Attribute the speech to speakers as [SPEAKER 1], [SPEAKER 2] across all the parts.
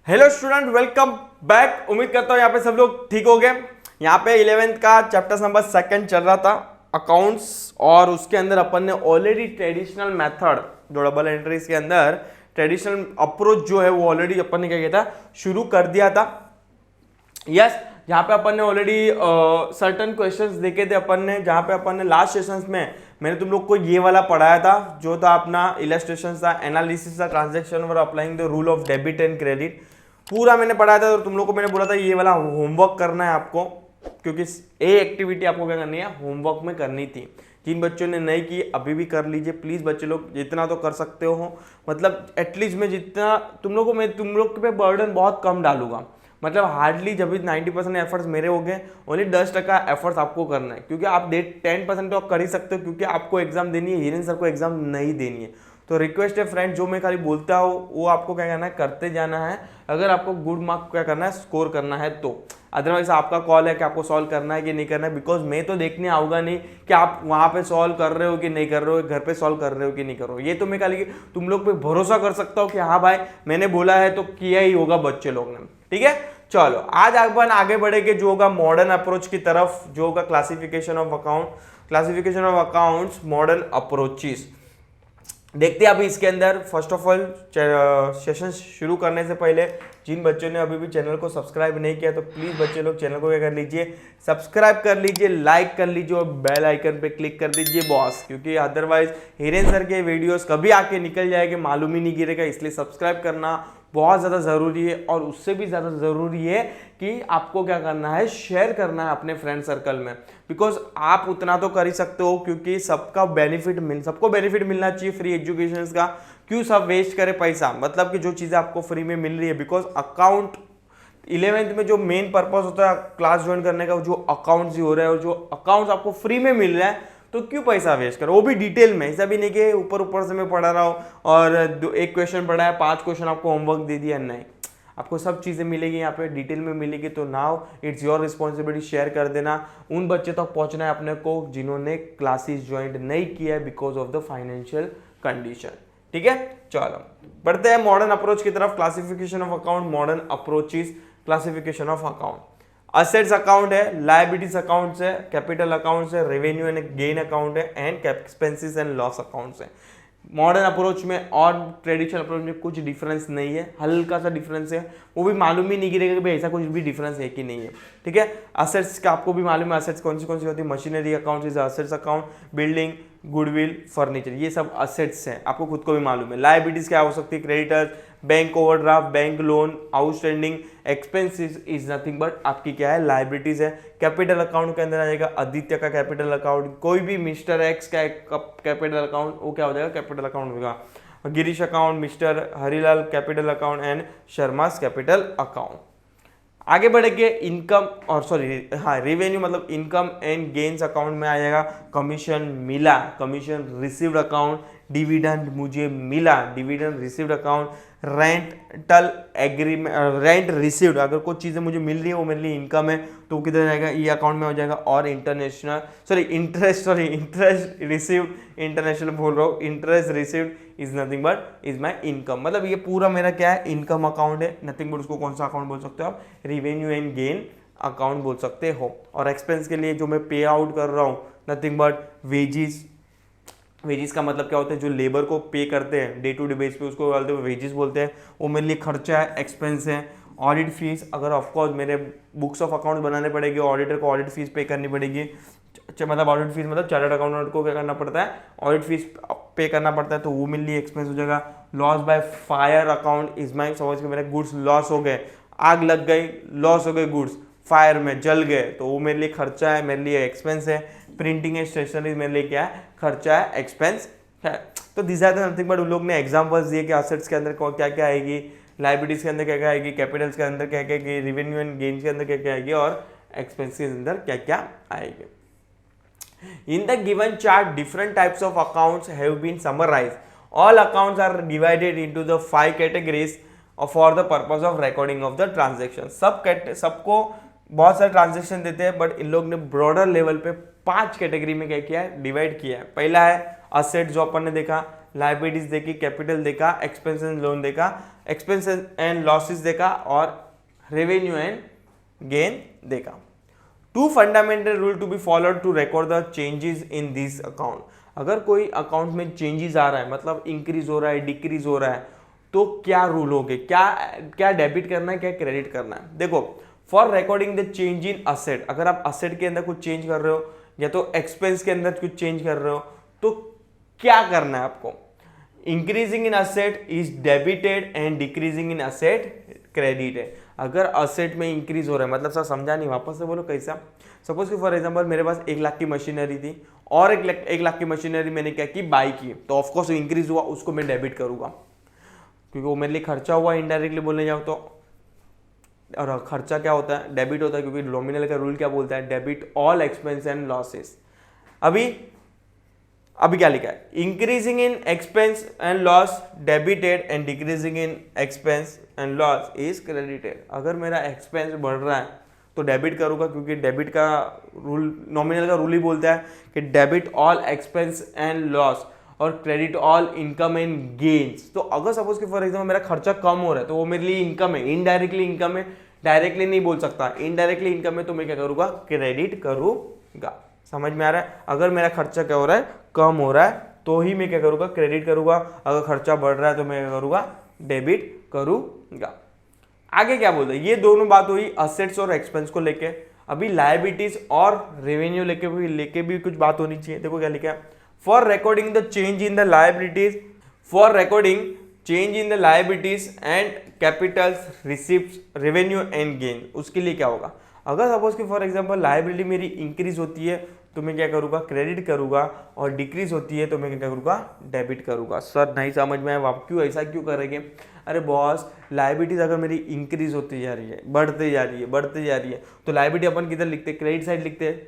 [SPEAKER 1] Hello student, welcome back. उम्मीद करता हूँ यहाँ पे सब लोग ठीक हो गए। यहाँ पे 11th का चैप्टर नंबर 2 चल रहा था, अकाउंट्स, और उसके अंदर अपन ने ऑलरेडी ट्रेडिशनल मेथड जो डबल एंट्रीज के अंदर ट्रेडिशनल अप्रोच जो है वो ऑलरेडी अपन ने क्या किया था, शुरू कर दिया था। यस, जहाँ पे अपन ने ऑलरेडी सर्टन क्वेश्चंस देखे थे अपन ने, जहाँ पे अपन ने लास्ट सेशंस में मैंने तुम लोग को ये वाला पढ़ाया था, जो था अपना इलस्ट्रेशन था, एनालिसिस था, ट्रांजैक्शन और applying the rule of debit and credit, पूरा मैंने पढ़ाया था। और तुम लोग को मैंने बोला था ये वाला होमवर्क करना है आपको, क्योंकि ये एक्टिविटी आपको क्या करनी है, होमवर्क में करनी थी। जिन बच्चों ने नहीं की अभी भी कर लीजिए प्लीज बच्चे लोग, जितना तो कर सकते हो। मतलब एटलीस्ट मैं जितना तुम लोग पे बर्डन बहुत कम डालूंगा। मतलब हार्डली जब भी 90% एफर्ट्स मेरे हो गए, ओनली 10% एफर्ट्स आपको करना है, क्योंकि आप 10% तो आप कर ही सकते हो, क्योंकि आपको एग्जाम देनी है, हिरेन सर को एग्जाम नहीं देनी है। तो रिक्वेस्ट है फ्रेंड, जो मैं खाली बोलता हूँ वो आपको क्या करना है, करते जाना है। अगर आपको गुड मार्क क्या करना है, स्कोर करना है तो, अदरवाइज आपका कॉल है कि आपको सॉल्व करना है कि नहीं करना है। बिकॉज मैं तो देखने आऊंगा नहीं कि आप वहां पे सॉल्व कर रहे हो कि नहीं कर रहे हो, घर पे सॉल्व कर रहे हो कि नहीं कर रहे हो। ये तो मैं खाली तुम लोग पे भरोसा कर सकता हूँ कि हाँ भाई मैंने बोला है तो किया ही होगा बच्चे लोग ने। ठीक है, चलो आज अपन आगे बढ़ेंगे जो होगा मॉडर्न अप्रोच की तरफ, जो होगा classification of accounts modern approaches. देखते हैं अभी इसके अंदर। फर्स्ट ऑफ ऑल सेशन शुरू करने से पहले जिन बच्चों ने अभी भी चैनल को सब्सक्राइब नहीं किया तो प्लीज बच्चे लोग चैनल को क्या कर लीजिए, सब्सक्राइब कर लीजिए, लाइक कर लीजिए और बेल आइकन पे क्लिक कर दीजिए बॉस, क्योंकि अदरवाइज हिरेन सर के वीडियोस कभी आके निकल जाएंगे, मालूम ही नहीं गिरेगा। इसलिए सब्सक्राइब करना बहुत ज़्यादा ज़रूरी है, और उससे भी ज़्यादा ज़रूरी है कि आपको क्या करना है, शेयर करना है अपने फ्रेंड सर्कल में। बिकॉज आप उतना तो कर ही सकते हो, क्योंकि सबको बेनिफिट मिलना चाहिए फ्री एजुकेशन का। क्यों सब वेस्ट करे पैसा, मतलब कि जो चीज़ें आपको फ्री में मिल रही है। बिकॉज अकाउंट 11th में जो मेन पर्पस होता है क्लास ज्वाइन करने का, जो अकाउंट्स ही हो रहा है, और जो अकाउंट्स आपको फ्री में मिल रहा है, तो क्यों पैसा वेस्ट करो, वो भी डिटेल में। ऐसा भी नहीं कि ऊपर से मैं पढ़ा रहा हूँ और एक क्वेश्चन पढ़ा है, 5 क्वेश्चन आपको होमवर्क दे दिया, नहीं। आपको सब चीज़ें मिलेगी यहाँ पे, डिटेल में मिलेगी। तो now it's your responsibility, share कर देना। उन बच्चे तक पहुँचना है अपने को जिन्होंने क्लासेस ज्वाइन नहीं किया है because of the financial condition. ठीक है, चलो बढ़ते हैं मॉडर्न अप्रोच की तरफ। Classification of account, modern approaches, classification of account. Assets account है, लायबिलिटीज अकाउंट्स है, कैपिटल अकाउंट्स है, रेवेन्यू एंड गेन अकाउंट है, and expenses and loss accounts है। मॉडर्न अप्रोच में और ट्रेडिशनल अप्रोच में कुछ डिफरेंस नहीं है, हल्का सा डिफरेंस है, वो भी मालूम ही नहीं गिरेगा कि भाई ऐसा कुछ भी डिफरेंस है कि नहीं है। ठीक है, असेट्स का आपको भी मालूम है, असेट्स कौन सी होती है। Machinery account is assets account, building, goodwill, furniture, ये सब असेट्स हैं, आपको खुद को भी मालूम है। लायबिलिटीज क्या हो सकती है, creditors, bank overdraft, bank loan, outstanding, expenses is nothing but आपकी क्या है, लायबिलिटीज है। कैपिटल अकाउंट के अंदर आ जाएगा आदित्य का कैपिटल अकाउंट, कोई भी मिस्टर एक्स का कैपिटल अकाउंट, वो क्या हो जाएगा, कैपिटल अकाउंट होगा। Girish account, mister Harilal capital account and Sharma's capital account. आगे बढ़ेंगे इनकम और रेवेन्यू मतलब इनकम एंड गेन्स अकाउंट में आ जाएगा कमीशन मिला, कमीशन रिसीव्ड अकाउंट, डिविडेंड मुझे मिला, dividend received account, rental agreement, rent received, अगर कोई चीज़ें मुझे मिल रही है वो मेरे लिए इनकम है तो किधर जाएगा, ये अकाउंट में हो जाएगा। और इंटरेस्ट रिसीव्ड, इंटरनेशनल बोल रहा हूँ, interest received is nothing but is my income. मतलब ये पूरा मेरा क्या है, इनकम अकाउंट है, नथिंग बट उसको कौन सा अकाउंट बोल सकते हो आप, रेवेन्यू एंड गेन अकाउंट बोल सकते हो। और एक्सपेंस के लिए जो मैं पे आउट कर रहा हूँ, नथिंग बट वेजिस। वेजिस का मतलब क्या होता है, जो लेबर को पे करते हैं डे टू डे बेस पे, उसको बोलते हैं वेजिस बोलते हैं। वो मेरे लिए खर्चा है, एक्सपेंस है। ऑडिट फीस, अगर ऑफकोर्स मेरे बुक्स ऑफ अकाउंट बनाने पड़ेगी, ऑडिटर को ऑडिट फीस पे करनी पड़ेगी। मतलब ऑडिट फीस मतलब चार्टर्ड अकाउंटेंट को क्या करना पड़ता है, ऑडिट फीस पे करना पड़ता है, तो वो मेरे लिए एक्सपेंस हो जाएगा। Loss by fire account is my, समझ के मेरे गुड्स लॉस हो गए, आग लग गई, लॉस हो गए गुड्स, फायर में जल गए, तो वो मेरे लिए खर्चा है, मेरे लिए एक्सपेंस है। प्रिंटिंग एंड स्टेशनरी मेरे लिए क्या है, खर्चा है, एक्सपेंस है। तो this are the nothing but उन लोग ने एग्जांपल्स दिए कि असेट्स के अंदर क्या क्या आएगी, लायबिलिटीज के अंदर क्या क्या आएगी, कैपिटल्स के अंदर क्या क्या आएगी, रेवेन्यू एंड गेन्स के अंदर क्या क्या आएगी, और एक्सपेंस के अंदर क्या क्या आएगी। In the given chart, different types of accounts have been summarized. All accounts are divided into the 5 categories for the purpose of recording of the transaction. सबको बहुत सारे ट्रांजेक्शन देते हैं, बट इन लोग ने ब्रॉडर लेवल पे 5 category में क्या किया है, डिवाइड किया है। पहला है असेट जो अपन ने देखा, लाइबिलिटीज देखी, कैपिटल देखा, एक्सपेंस एंड लोन देखा, एक्सपेंस एंड लॉसेस देखा और रेवेन्यू एंड गेन देखा। 2 fundamental rule to be followed to record the changes in this account. अगर कोई अकाउंट में चेंजेस आ रहा है, मतलब इंक्रीज हो रहा है, डिक्रीज हो रहा है, तो क्या रूल हो गए, क्या डेबिट करना है, क्या क्रेडिट करना है। देखो, for recording the change in asset, अगर आप असेट के अंदर कुछ चेंज कर रहे हो या तो एक्सपेंस के अंदर कुछ चेंज कर रहे हो, तो क्या करना है आपको। Increasing in asset is debited and decreasing in asset credit है। अगर असेट में इंक्रीज हो रहा है, मतलब सर समझा नहीं, वापस से बोलो कैसा। सपोज कि फॉर एग्जांपल मेरे पास 1 लाख की मशीनरी थी और 1 लाख की मशीनरी मैंने क्या की, बाई की, तो ऑफकोर्स इंक्रीज हुआ, उसको मैं डेबिट करूंगा क्योंकि वो मेरे लिए खर्चा हुआ इनडायरेक्टली बोलने जाओ तो। और खर्चा क्या होता है, डेबिट होता है, क्योंकि नॉमिनल का रूल क्या बोलता है, debit all expense and losses. अभी क्या लिखा है, increasing in expense and loss debited and decreasing in expense and loss is credited. अगर मेरा एक्सपेंस बढ़ रहा है तो डेबिट करूंगा, क्योंकि डेबिट का रूल, नॉमिनल का रूल ही बोलता है कि debit all expense and loss और credit all income and gains. तो अगर सपोज कि फॉर एग्जाम्पल मेरा खर्चा कम हो रहा है तो वो मेरे लिए इनकम है, इनडायरेक्टली इनकम है, डायरेक्टली नहीं बोल सकता, इनडायरेक्टली इनकम है, तो मैं क्या करूंगा, क्रेडिट करूंगा। समझ में आ रहा है। अगर मेरा खर्चा क्या हो रहा है, कम हो रहा है, तो ही मैं क्या करूंगा, क्रेडिट करूंगा। अगर खर्चा बढ़ रहा है तो मैं क्या करूंगा, डेबिट करूंगा। आगे क्या बोलते हैं, ये दोनों बात हुई असेट्स और एक्सपेंस को लेके। अभी लायबिलिटीज और रेवेन्यू लेके भी कुछ बात होनी चाहिए। देखो क्या लिखा है, for recording the change in the liabilities, for recording change in the liabilities and Capitals receipts revenue and gain, उसके लिए क्या होगा। अगर सपोज कि फॉर एग्जांपल लायबिलिटी मेरी इंक्रीज होती है तो मैं क्या करूंगा, क्रेडिट करूंगा, और डिक्रीज होती है तो मैं क्या करूंगा, डेबिट करूंगा। सर नहीं समझ में आया, आप क्यों ऐसा क्यों करेंगे। अरे बॉस, लायबिलिटीज अगर मेरी इंक्रीज होती जा रही है, बढ़ती जा रही है, तो लायबिलिटी अपन किधर लिखते हैं, क्रेडिट साइड लिखते हैं,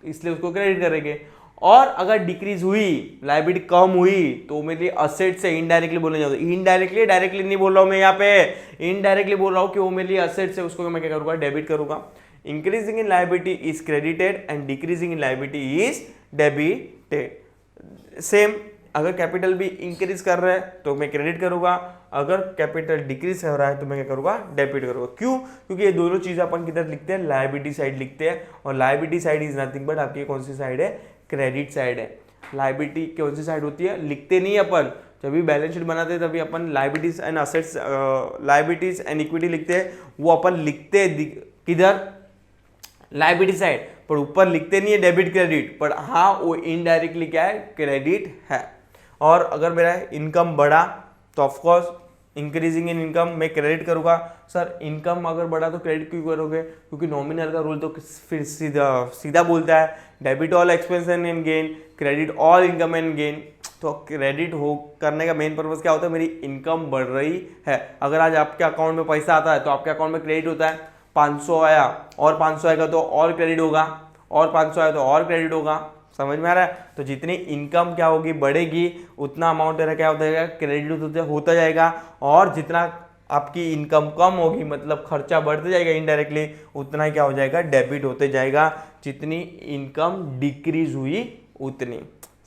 [SPEAKER 1] इसलिए उसको क्रेडिट करेंगे। और अगर डिक्रीज हुई, लायबिलिटी कम हुई, तो मेरे लिए असेट से इनडायरेक्टली बोलने जाओ, इनडायरेक्टली, डायरेक्टली नहीं बोल रहा हूं मैं यहाँ पे, इनडायरेक्टली बोल रहा हूँ कि वो मेरे लिए असेट से, उसको मैं क्या करूंगा, डेबिट करूंगा। Increasing in liability is credited and decreasing in liability is debited. Same, अगर कैपिटल भी इंक्रीज कर रहा है तो मैं क्रेडिट करूंगा, अगर कैपिटल डिक्रीज हो रहा है तो मैं क्या करूंगा, डेबिट करूंगा। क्यों, क्योंकि ये दोनों चीजें अपन किधर लिखते हैं, लायबिलिटी साइड लिखते हैं, और liability side is nothing but आपकी कौन सी साइड है, क्रेडिट साइड है। लायबिलिटी कौन सी साइड होती है, लिखते नहीं अपन, जब भी बैलेंस शीट बनाते हैं तभी अपन liabilities and assets, liabilities and equity लिखते हैं, वो अपन लिखते हैं किधर, लायबिलिटी साइड, पर ऊपर लिखते नहीं है डेबिट क्रेडिट, पर हाँ वो इनडायरेक्टली क्या है, क्रेडिट है। और अगर मेरा इनकम बढ़ा तो ऑफकोर्स इंक्रीजिंग इन इनकम मैं क्रेडिट करूंगा। सर इनकम अगर बढ़ा तो क्रेडिट क्यों करोगे, क्योंकि नॉमिनल का रूल तो फिर सीधा बोलता है debit all expense and gain, credit all income and gain. तो क्रेडिट हो करने का मेन पर्पज क्या होता है, मेरी इनकम बढ़ रही है। अगर आज आपके अकाउंट में पैसा आता है तो आपके अकाउंट में क्रेडिट होता है, 500 आया और 500 आएगा तो और क्रेडिट होगा, और 500 आया तो और क्रेडिट होगा। समझ में आ रहा है। तो जितनी इनकम क्या होगी, बढ़ेगी, उतना अमाउंट तेरा क्या होता जाएगा, क्रेडिट होता जाएगा। और जितना आपकी इनकम कम होगी, मतलब खर्चा बढ़ते जाएगा इनडायरेक्टली, उतना ही क्या हो जाएगा, डेबिट होते जाएगा। जितनी इनकम डिक्रीज हुई उतनी।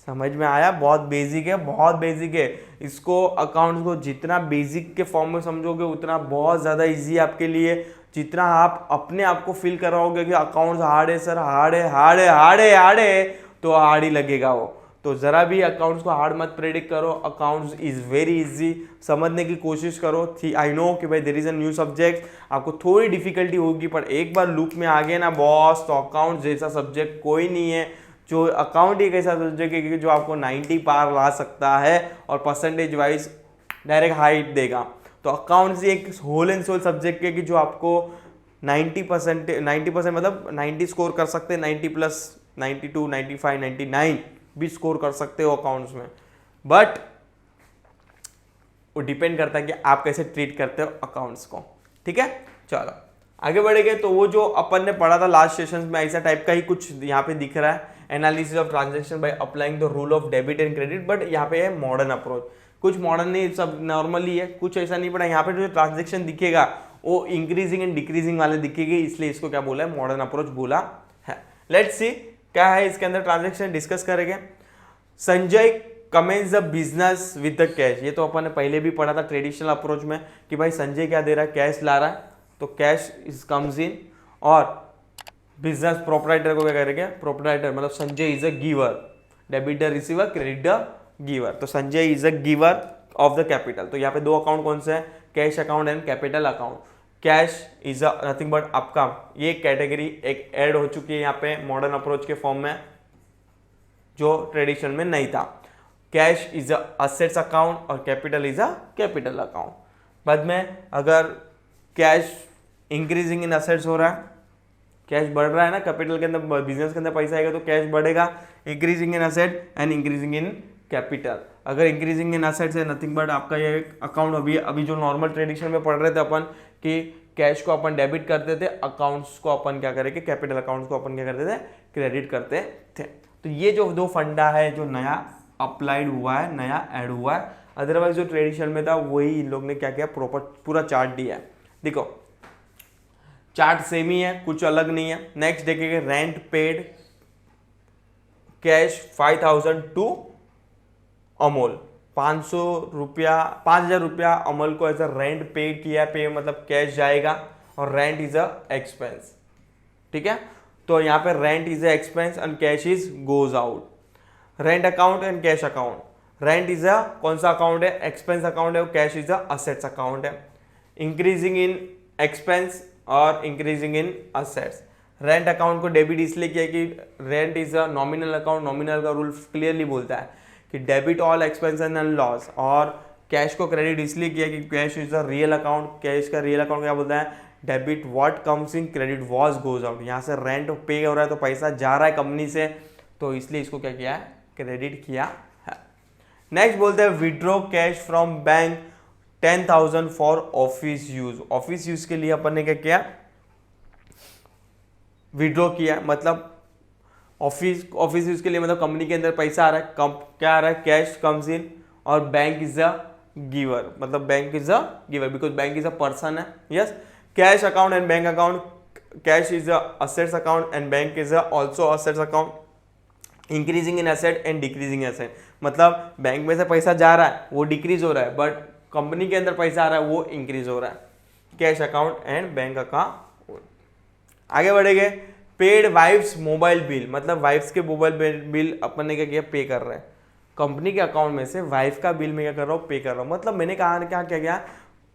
[SPEAKER 1] समझ में आया, बहुत बेसिक है, बहुत बेसिक है। इसको अकाउंट्स को जितना बेसिक के फॉर्म में समझोगे उतना बहुत ज़्यादा इजी है आपके लिए। जितना आप अपने आप को फील कराओगे कि अकाउंट्स हार्ड है सर, हार्ड है, हार्ड है, हार्ड है, हार्ड है, तो हार्ड ही लगेगा वो। तो ज़रा भी अकाउंट्स को हार्ड मत प्रेडिक्ट करो, अकाउंट्स इज़ वेरी इजी, समझने की कोशिश करो। आई नो कि भाई there is a new subject, आपको थोड़ी डिफिकल्टी होगी, पर एक बार लूप में आ गए ना बॉस, तो अकाउंट जैसा सब्जेक्ट कोई नहीं है। जो अकाउंट एक ऐसा सब्जेक्ट है जो आपको 90 पार ला सकता है और परसेंटेज वाइज डायरेक्ट हाइट देगा। तो अकाउंट्स एक होल एंड सोल सब्जेक्ट है कि जो आपको 90% मतलब 90 स्कोर कर सकते हैं, 90 प्लस 92, 95, 99 भी स्कोर कर सकते हो अकाउंट्स में। बट वो डिपेंड करता है कि आप कैसे ट्रीट करते हो अकाउंट्स को। ठीक है, चलो आगे बढ़ेंगे। तो वो जो अपन ने पढ़ा था लास्ट सेशन में, ऐसा टाइप का ही कुछ यहाँ पे दिख रहा है, analysis of transaction by applying the rule of debit and credit. But यहाँ पे है मॉडर्न अप्रोच, कुछ मॉडर्न नहीं, सब नॉर्मली है, कुछ ऐसा नहीं पड़ा। यहाँ पे जो ट्रांजेक्शन दिखेगा वो इंक्रीजिंग एंड डिक्रीजिंग वाले दिखेगी, इसलिए इसको क्या बोला है, मॉडर्न अप्रोच बोला है। लेट्स सी क्या है इसके अंदर ट्रांजेक्शन, डिस्कस करेंगे। Sanjay commences the business with the cash, ये तो अपन ने पहले भी पढ़ा था ट्रेडिशनल अप्रोच में कि भाई संजय क्या दे रहा है, कैश ला रहा है, तो कैश इज कम्स इन, और बिजनेस प्रोपराइटर को क्या करेंगे, प्रोपराइटर मतलब Sanjay is a giver, debit the receiver, credit the giver, तो Sanjay is a giver of the capital. तो यहाँ पे दो अकाउंट कौन से हैं, cash account and capital account. Cash is a nothing but आपका ये कैटेगरी एक ऐड हो चुकी है यहाँ पे मॉडर्न अप्रोच के फॉर्म में, जो ट्रेडिशन में नहीं था। Cash is a assets account और capital is a capital account. बाद में अगर कैश इंक्रीजिंग इन असेट्स हो रहा है, कैश बढ़ रहा है ना कैपिटल के अंदर, बिजनेस के अंदर पैसा आएगा तो कैश बढ़ेगा, increasing in asset and increasing in capital. अगर इंक्रीजिंग इन असेट्स है नथिंग बट आपका ये अकाउंट अभी जो नॉर्मल ट्रेडिशन में पढ़ रहे थे अपन कि कैश को अपन डेबिट करते थे, अकाउंट्स को अपन क्या करेंगे, कैपिटल अकाउंट्स को अपन क्या करते थे, क्रेडिट करते थे। तो ये जो दो फंडा है जो नया अप्लाइड हुआ है, नया ऐड हुआ है, अदरवाइज जो ट्रेडिशन में था वही इन लोग ने क्या किया, प्रॉपर पूरा चार्ट दिया है। देखो चार्ट सेम ही है, कुछ अलग नहीं है। नेक्स्ट देखेंगे rent paid cash 5000 to Amol, 5,000 रुपया अमल को एज अ रेंट पेड किया, पे मतलब कैश जाएगा, और रेंट इज अ एक्सपेंस, ठीक है। तो यहाँ पे rent is a expense and cash is goes out. Rent account and cash account, rent is a कौन सा अकाउंट है, एक्सपेंस अकाउंट है, cash is a assets account है। इंक्रीजिंग इन एक्सपेंस और increasing in assets. Rent account को debit इसलिए किया कि rent is a nominal account, nominal का रूल क्लियरली बोलता है कि debit all expense and loss, और कैश को क्रेडिट इसलिए किया कि cash is a real account, cash का रियल अकाउंट क्या बोलता है, debit what comes in, credit was goes out. यहाँ से रेंट पे हो रहा है तो पैसा जा रहा है कंपनी से, तो इसलिए इसको क्या किया है, क्रेडिट किया है। नेक्स्ट बोलते हैं withdraw cash from bank 10,000 for office use. Office use के लिए अपन ने क्या किया, विड्रॉ किया, मतलब ऑफिस यूज के लिए, मतलब कंपनी के अंदर पैसा आ रहा है, क्या आ रहा है, कैश कम्स इन, और बैंक इज अ गिवर, मतलब bank is a giver because bank is a person है। Yes, cash account and bank account, cash is a assets account and bank is also assets account. Increasing in asset and decreasing asset, मतलब bank में से पैसा जा रहा है वो decrease हो रहा है, बट कंपनी के अंदर पैसा आ रहा है वो इंक्रीज हो रहा है। Cash account and bank account. आगे बढ़ेंगे, पेड वाइफ्स मोबाइल बिल, मतलब वाइफ्स के मोबाइल बिल अपन ने क्या किया, पे कर रहे हैं कंपनी के अकाउंट में से, वाइफ का बिल मैं क्या कर रहा हूँ, पे कर रहा हूँ। मतलब मैंने कहा क्या क्या गया,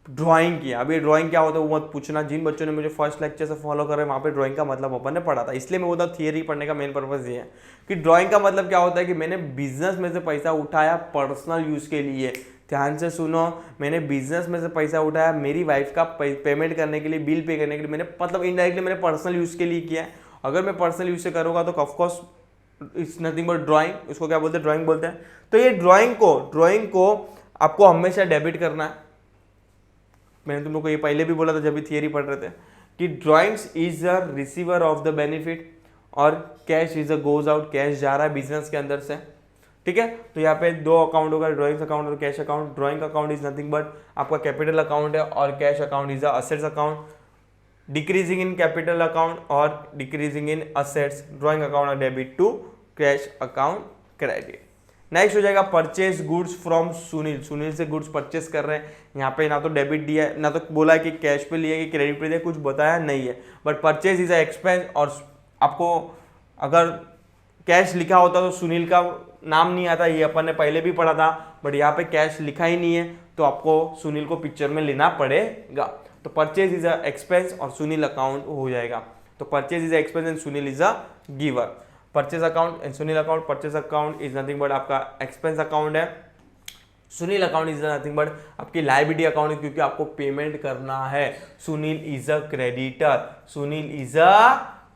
[SPEAKER 1] ड्राइंग किया। अभी ड्राइंग क्या होता है वो मत पूछना, जिन बच्चों ने मुझे फर्स्ट लेक्चर से फॉलो कर रहे हैं वहाँ पे ड्राइंग का मतलब अपन ने पढ़ा था, इसलिए मैं बोलता हूँ थियरी पढ़ने का मेन पर्पज ये है कि ड्राइंग का मतलब क्या होता है कि मैंने बिजनेस में से पैसा उठाया पर्सनल यूज के लिए। ध्यान से सुनो, मैंने बिजनेस में से पैसा उठाया मेरी वाइफ का पेमेंट करने के लिए, बिल पे करने के लिए, मैंने मतलब इनडायरेक्टली मैंने पर्सनल यूज के लिए किया। अगर मैं पर्सनल यूज से करूँगा तो of course it's nothing but drawing, इसको क्या बोलते हैं, ड्राइंग बोलते हैं। तो ये ड्राइंग को आपको हमेशा डेबिट करना है। मैंने तुम लोग को ये पहले भी बोला था जब भी थियरी पढ़ रहे थे कि drawings is a receiver of the benefit, और cash is a goes out, cash जा रहा है बिजनेस के अंदर से, ठीक है। तो यहाँ पे दो अकाउंट होगा, ड्राइंग्स अकाउंट और cash account. Drawing account is nothing but आपका कैपिटल अकाउंट है, और cash account is a assets account. Decreasing in capital account और decreasing in assets, drawing account debit to cash account credit. Next हो जाएगा purchase goods from Sunil. Sunil से goods purchase कर रहे हैं, यहाँ पे ना तो डेबिट दिया है, ना तो बोला है कि कैश पे लिया कि क्रेडिट पे दिया, कुछ बताया नहीं है, but purchase is a expense. और आपको अगर कैश लिखा होता तो सुनील का नाम नहीं आता, ये अपन ने पहले भी पढ़ा था, बट यहाँ पे कैश लिखा ही नहीं है तो आपको सुनील को पिक्चर में लेना पड़ेगा। तो परचेज इज अ एक्सपेंस और सुनील अकाउंट हो जाएगा। तो purchase is a expense and Sunil is a giver. Purchase account and Sunil account, purchase account is nothing but आपका एक्सपेंस अकाउंट है, Sunil account is nothing but आपकी लायबिलिटी अकाउंट है क्योंकि आपको पेमेंट करना है। Sunil is a creditor, Sunil is a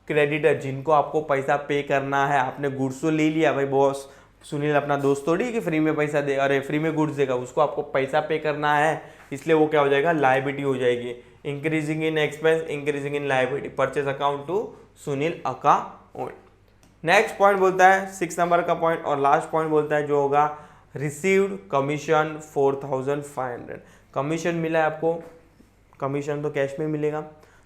[SPEAKER 1] creditor, जिनको आपको पैसा पे करना है। आपने गुड्स तो ले लिया भाई बॉस, सुनील अपना दोस्त थोड़ी कि फ्री में पैसा दे, अरे फ्री में गुड्स देगा, उसको आपको पैसा पे करना है, इसलिए वो क्या हो जाएगा, लायबिलिटी हो जाएगी। Increasing in expense, increasing in liability, purchase account to Sunil account. Next point बोलता है 6 नंबर का पॉइंट, और लास्ट पॉइंट बोलता है जो होगा रिसीव्ड कमीशन 4500। कमीशन मिला है आपको, कमीशन तो कैश में मिलेगा,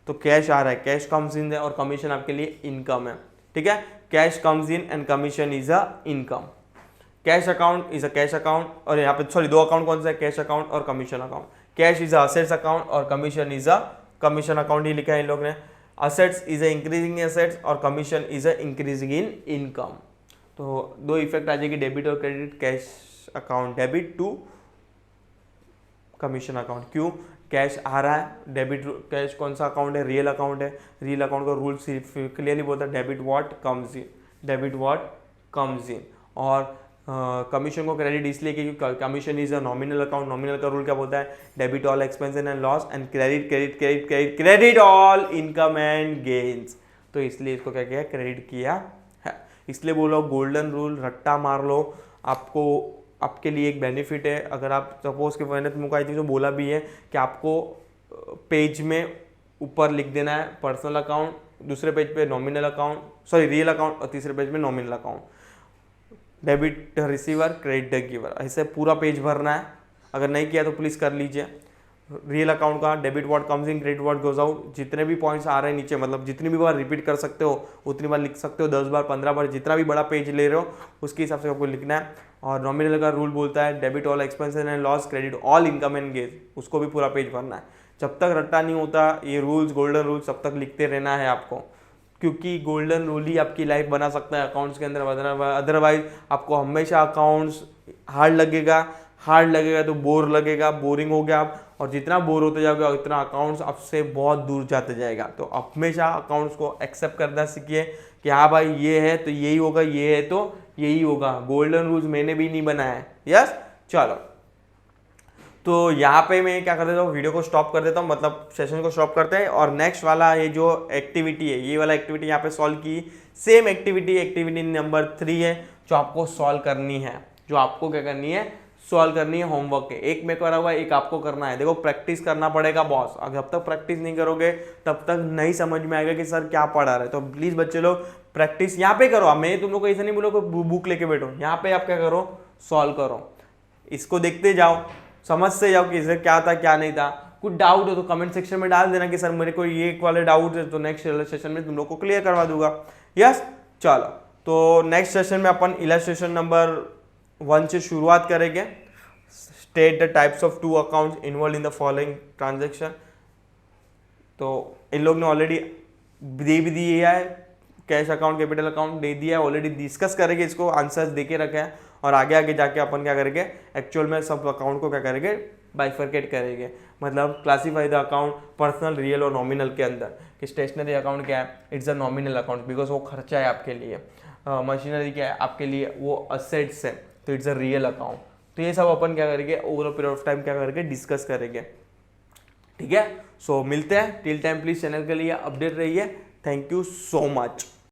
[SPEAKER 1] तो कैश आ रहा है, कैश कम्स इन है, और कमीशन आपके लिए इनकम है, ठीक है। Cash comes in and commission is a income. Cash account is a cash account, और यहाँ पे सॉरी 2 अकाउंट कौन सा है, कैश अकाउंट और commission account. Cash is assets account और commission is a commission account, ही लिखा है इन लोग ने। Assets is a increasing assets और commission is a increasing in income. तो 2 इफेक्ट आ जाएगी, डेबिट और credit, cash account debit to commission account. क्यों, कैश आ रहा है, डेबिट कैश कौन सा अकाउंट है, रियल अकाउंट है। रियल अकाउंट का रूल क्लियरली बोलता है debit what comes in, debit what comes in. और कमीशन को क्रेडिट इसलिए क्योंकि commission is a nominal account. Nominal का रूल क्या बोलता है, debit all expenses and loss and credit credit credit credit credit all income and gains. तो इसलिए इसको क्या किया, क्रेडिट किया है। इसलिए बोलो गोल्डन रूल, रट्टा मार लो, आपको आपके लिए एक बेनिफिट है। अगर आप सपोज के मैंने तुमको आई थी तो बोला भी है कि आपको पेज में ऊपर लिख देना है पर्सनल अकाउंट, दूसरे पेज पे nominal account, sorry real account, और तीसरे पेज में nominal account, debit receiver credit giver, ऐसे पूरा पेज भरना है। अगर नहीं किया तो प्लीज़ कर लीजिए। रियल अकाउंट का debit what comes in, credit what goes out, जितने भी पॉइंट्स आ रहे हैं नीचे, मतलब जितनी भी बार रिपीट कर सकते हो उतनी बार लिख सकते हो, 10 बार 15 बार, जितना भी बड़ा पेज ले रहे हो उसके हिसाब से आपको लिखना है। और नॉमिनल का रूल बोलता है debit all expenses and loss, credit all income and gain, उसको भी पूरा पेज भरना है। जब तक रट्टा नहीं होता ये रूल्स, गोल्डन रूल्स, तब तक लिखते रहना है आपको, क्योंकि गोल्डन रूल ही आपकी लाइफ बना सकता है अकाउंट्स के अंदर। अदरवाइज आपको हमेशा अकाउंट्स हार्ड लगेगा तो बोर लगेगा, बोरिंग हो गया आप, और जितना बोर होते जाओगे उतना अकाउंट्स आपसे बहुत दूर जाते जाएगा। तो हमेशा अकाउंट्स को एक्सेप्ट करना सीखिए कि हाँ भाई ये है तो यही होगा, ये है तो यही होगा। गोल्डन रूल्स मैंने भी नहीं बनाया है। यस, चलो तो यहाँ पे मैं क्या कर देता हूँ, वीडियो को स्टॉप कर देता हूँ, मतलब सेशन को स्टॉप करते हैं। और नेक्स्ट वाला ये जो एक्टिविटी है, ये वाला एक्टिविटी यहाँ पे सॉल्व की, सेम एक्टिविटी नंबर 3 है जो आपको सॉल्व करनी है, जो आपको क्या करनी है, सॉल्व करनी है। होमवर्क है, एक में करा हुआ है, एक आपको करना है। देखो प्रैक्टिस करना पड़ेगा बॉस, अगर जब तक प्रैक्टिस नहीं करोगे तब तक नहीं समझ में आएगा कि सर क्या पढ़ा रहे। तो प्लीज बच्चे लोग प्रैक्टिस यहाँ पे करो। मैं तुम लोग को ऐसा नहीं बोलो बुक लेके बैठो, यहाँ पे आप क्या करो, सॉल्व करो, इसको देखते जाओ, समझते जाओ कि इसे क्या था क्या नहीं था। कुछ डाउट हो तो कमेंट सेक्शन में डाल देना कि सर मेरे को ये वाले डाउट है, तो नेक्स्ट सेशन में तुम लोग को क्लियर करवा दूंगा। यस, चलो तो नेक्स्ट सेशन में अपन इलस्ट्रेशन नंबर 1 से शुरुआत करेंगे। State the types of 2 accounts involve in the following transaction. तो इन लोग ने ऑलरेडी दे भी दिया है, कैश अकाउंट कैपिटल अकाउंट दे दिया है, ऑलरेडी डिस्कस करेंगे, इसको आंसर्स देके रखे हैं। और आगे आगे जाके अपन क्या करेंगे, एक्चुअल में सब अकाउंट को क्या करेंगे, बाइफरकेट करेंगे, मतलब classify the account personal, real और नॉमिनल के अंदर। कि स्टेशनरी अकाउंट क्या है, it's a nominal account because वो खर्चा है आपके लिए। मशीनरी क्या है आपके लिए, वो असेट्स है, तो इट्स अ रियल अकाउंट। तो ये सब अपन क्या करेंगे, ओवर पीरियड ऑफ टाइम क्या करेंगे, डिस्कस करेंगे। ठीक है, सो मिलते हैं। टिल टाइम प्लीज चैनल के लिए अपडेट रहिए। Thank you so much.